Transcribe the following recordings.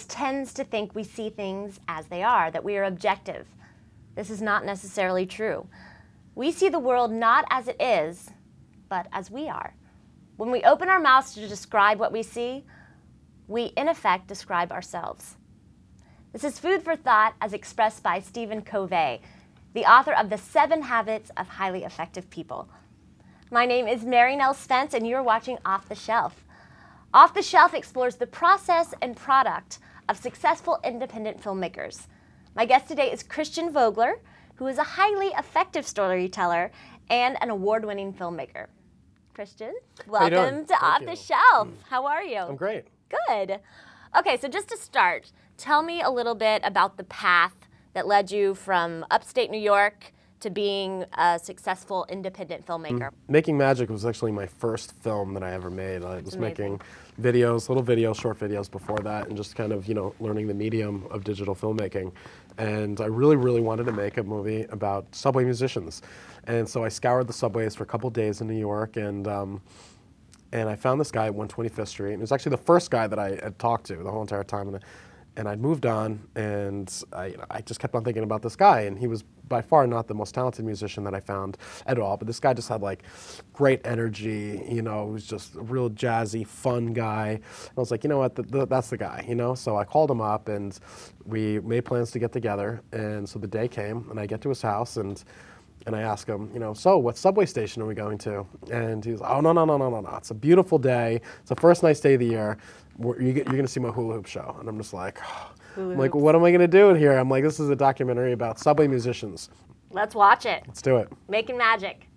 world tends to think we see things as they are, that we are objective. This is not necessarily true. We see the world not as it is, but as we are. When we open our mouths to describe what we see, we in effect describe ourselves. This is food for thought as expressed by Stephen Covey, the author of The 7 Habits of Highly Effective People. My name is Merrie Nell Spence, and you're watching Off the Shelf. Off the Shelf explores the process and product of successful independent filmmakers. My guest today is Christian Vogeler, who is a highly effective storyteller and an award-winning filmmaker. Christian, welcome to Off the Shelf. How are you? I'm great. Good. Okay, so just to start, tell me a little bit about the path that led you from upstate New York to being a successful independent filmmaker. Making Magic was actually my first film that I ever made. I was making videos, little videos, short videos before that, and just kind of, learning the medium of digital filmmaking. And I really, really wanted to make a movie about subway musicians. And so I scoured the subways for a couple days in New York, and I found this guy at 125th Street. And it was actually the first guy that I had talked to the whole entire time. And I'd moved on, and I just kept on thinking about this guy, and he was by far not the most talented musician that I found at all, but this guy just had like great energy, he was just a real jazzy, fun guy. And I was like, you know what, that's the guy, So I called him up, and we made plans to get together, and so the day came, and I get to his house, and I ask him, so what subway station are we going to? And he was, oh, no, it's a beautiful day. It's the first nice day of the year. You're going to see my hula hoop show. And I'm just like, what am I going to do here? I'm like, this is a documentary about subway musicians. Let's watch it. Let's do it. Making Magic.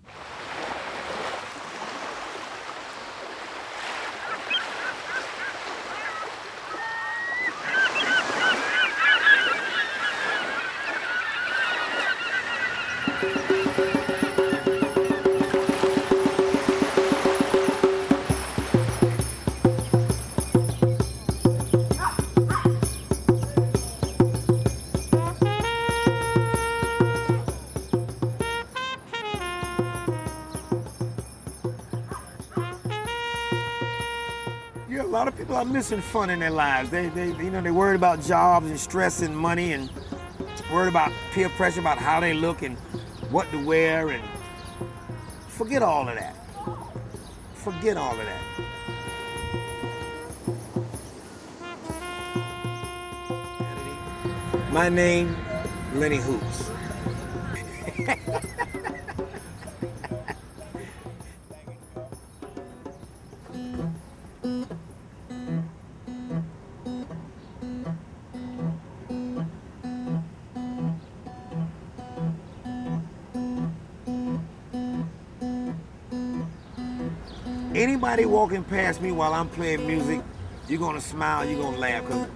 A lot of people are missing fun in their lives. They worried about jobs and stress and money, and worried about peer pressure about how they look and what to wear, and forget all of that. Forget all of that. My name, Lenny Hoops. Anybody walking past me while I'm playing music, you're gonna smile, you're gonna laugh, because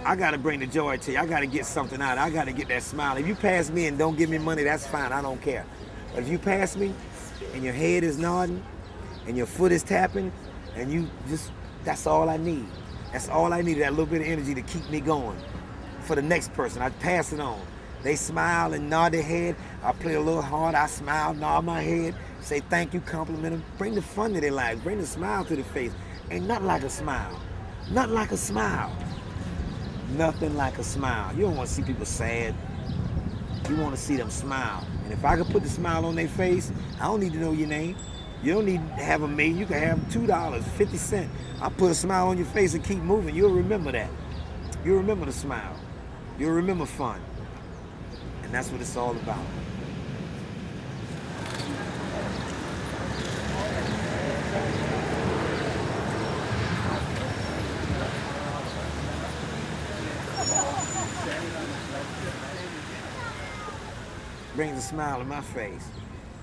I gotta bring the joy to you. I gotta get something out. I gotta get that smile. If you pass me and don't give me money, that's fine, I don't care. But if you pass me and your head is nodding and your foot is tapping, and that's all I need. That's all I need, that little bit of energy to keep me going. For the next person, I pass it on. They smile and nod their head. I play a little hard, I smile, nod my head, say thank you, compliment them. Bring the fun to their lives, bring the smile to their face. Ain't nothing like a smile. Nothing like a smile. Nothing like a smile. You don't want to see people sad. You want to see them smile. And if I could put the smile on their face, I don't need to know your name. You don't need to have a million. You can have $2, 50 cents. I'll put a smile on your face and keep moving. You'll remember that. You'll remember the smile. You'll remember fun. And that's what it's all about. Brings a smile to my face.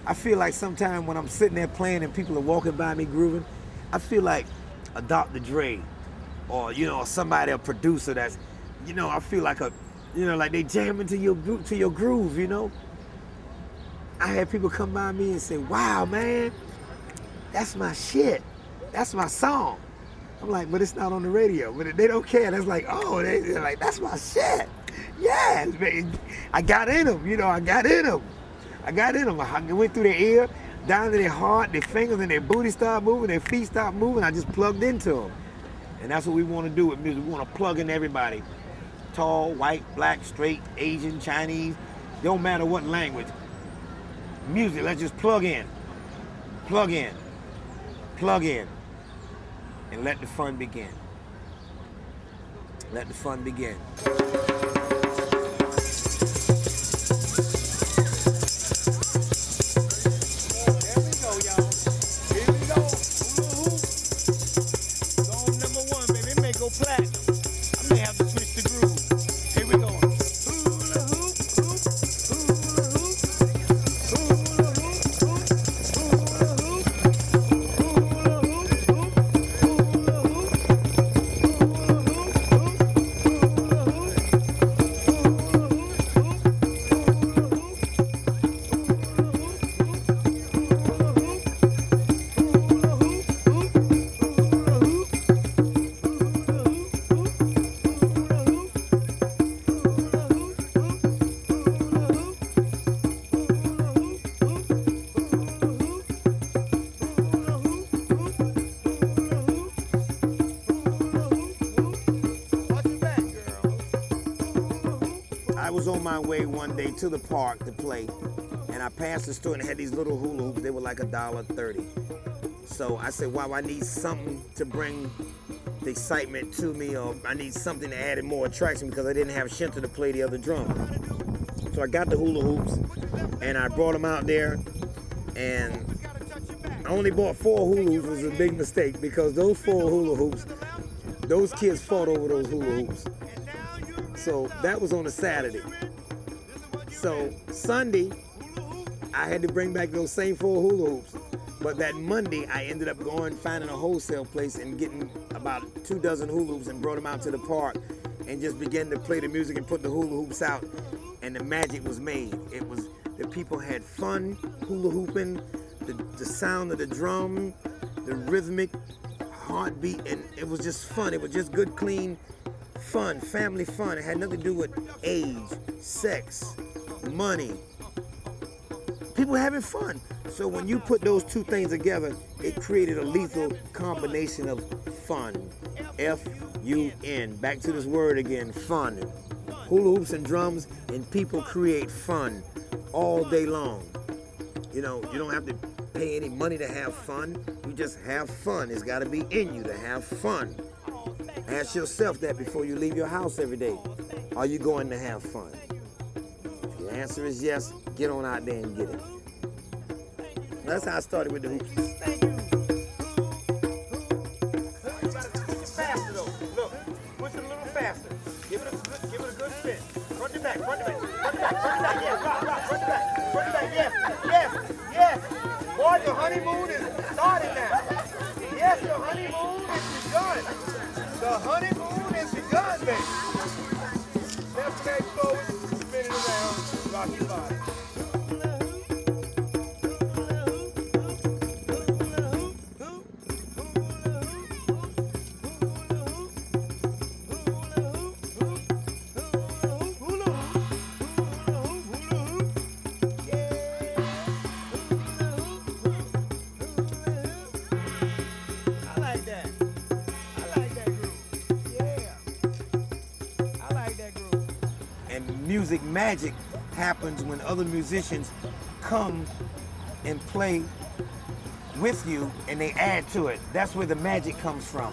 I feel like sometimes when I'm sitting there playing and people are walking by me grooving, I feel like a Dr. Dre or, somebody, a producer that's, I feel like like they jam into your groove, I had people come by me and say, wow, man, that's my shit. That's my song. I'm like, but it's not on the radio. But they don't care. That's like, oh, they're like, that's my shit. Yeah, I got in them, I got in them. I went through their ear, down to their heart, their fingers and their booty started moving, their feet stopped moving. I just plugged into them. And that's what we want to do with music. We want to plug in everybody. Tall, white, black, straight, Asian, Chinese. Don't matter what language. Music, let's just plug in. Plug in. Plug in. And let the fun begin. Let the fun begin. On my way one day to the park to play, and I passed the store and it had these little hula hoops. They were like $1.30. So I said, wow, I need something to bring the excitement to me, or I need something to add in more attraction because I didn't have Shinta to play the other drum. So I got the hula hoops and I brought them out there, and I only bought 4 hula hoops. It was a big mistake because those 4 hula hoops, those kids fought over those hula hoops. So that was on a Saturday. So Sunday, I had to bring back those same 4 hula hoops. But that Monday, I ended up finding a wholesale place and getting about 2 dozen hula hoops and brought them out to the park and just began to play the music and put the hula hoops out. And the magic was made. It was, the people had fun hula hooping, the sound of the drum, the rhythmic heartbeat, and it was just fun. It was just good, clean fun, family fun. It had nothing to do with age, sex, money. People having fun. So when you put those 2 things together, it created a lethal combination of fun. F-U-N. Back to this word again, fun. Hula hoops and drums, and people create fun all day long. You know, you don't have to pay any money to have fun. You just have fun. It's got to be in you to have fun. Ask yourself that before you leave your house every day. Are you going to have fun? If your answer is yes, get on out there and get it. That's how I started with the hoops. Thank you. Faster though. Look, push it a little faster. Give it a good spin. Front to back, front to back, front to back, front to back. Yes, rock, front to back, front to back. Yes, yes, yes. Boy, your honeymoon is starting now. Yes, your honeymoon is begun. The honeymoon is begun, baby. Step back forward, spin it around, rock your body. Music magic happens when other musicians come and play with you and they add to it. That's where the magic comes from.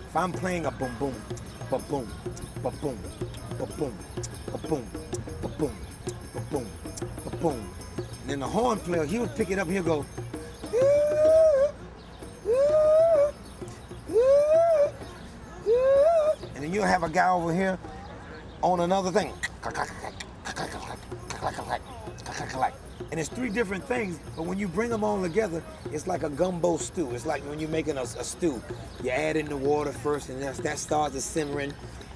If I'm playing a boom boom, ba boom, ba boom, ba boom, ba boom, ba boom, ba boom, ba boom, and then the horn player, he would pick it up and he'll go, and then you'll have a guy over here on another thing. And it's 3 different things, but when you bring them all together, it's like a gumbo stew. It's like when you're making a stew. You add in the water first, and that starts simmering,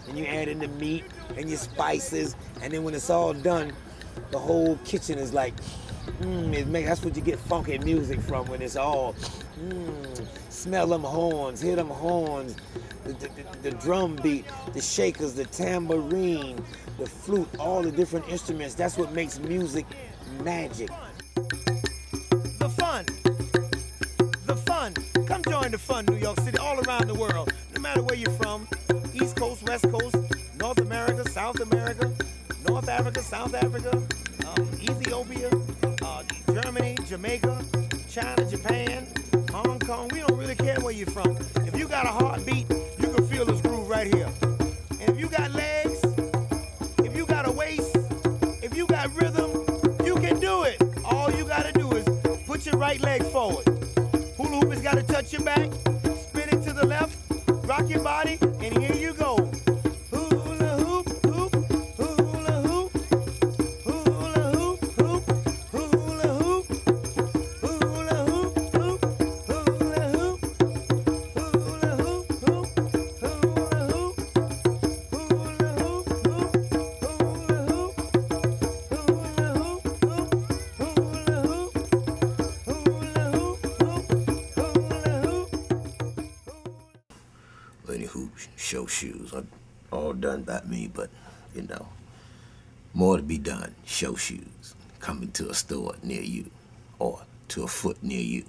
and you add in the meat and your spices, and then when it's all done, the whole kitchen is like, that's what you get funky music from, when it's all, smell them horns, hear them horns, the drum beat, the shakers, the tambourine, the flute, all the different instruments. That's what makes music magic. The fun. Come join the fun, New York City, all around the world. No matter where you're from, East Coast, West Coast, North America, South America, North Africa, South Africa, Ethiopia, Germany, Jamaica, China, Japan, Hong Kong. We don't really care where you're from. If you got a heartbeat, you can feel this groove right here. And if you got legs, if you got a waist, if you got rhythm, you can do it. All you gotta do is put your right leg forward. Hula hoop has gotta touch your back, spin it to the left, rock your body, and here you go. Hula hoop, hoop, hula hoop, hula hoop, hoop, hula hoop, hula hoop, hoop, hula hoop, hula hoop, hoop, hula hoop, hula hoop, hoop, hula hoop, hula hoop, hoop, hula hoop, hula hoop, Lenny Hoop show shoes are all done by me, but you know, more to be done. Show shoes coming to a store near you, or to a foot near you,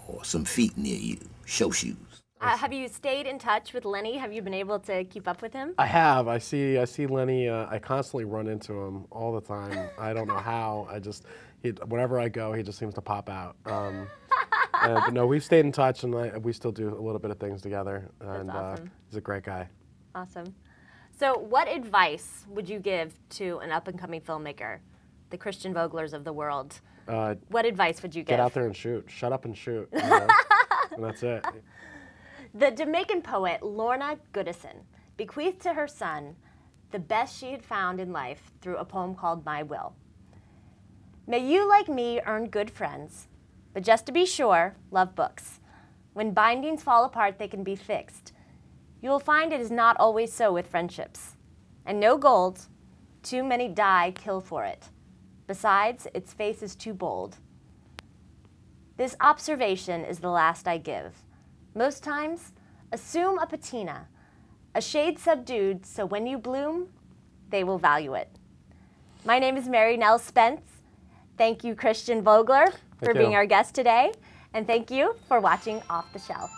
or some feet near you. Show shoes. Have you stayed in touch with Lenny? Have you been able to keep up with him? I have. I see Lenny. I constantly run into him all the time. I don't know how. Whenever I go, he just seems to pop out. But no, we've stayed in touch, and we still do a little bit of things together. And That's awesome. He's a great guy. Awesome. So what advice would you give to an up-and-coming filmmaker, the Christian Vogelers of the world? What advice would you give? Get out there and shoot. Shut up and shoot. You know? And that's it. The Jamaican poet Lorna Goodison bequeathed to her son the best she had found in life through a poem called My Will. May you, like me, earn good friends, but just to be sure, love books. When bindings fall apart, they can be fixed. You will find it is not always so with friendships. And no gold, too many die kill for it. Besides, its face is too bold. This observation is the last I give. Most times, assume a patina, a shade subdued, so when you bloom, they will value it. My name is Merrie Nell Spence. Thank you, Christian Vogler, for being our guest today. And thank you for watching Off the Shelf.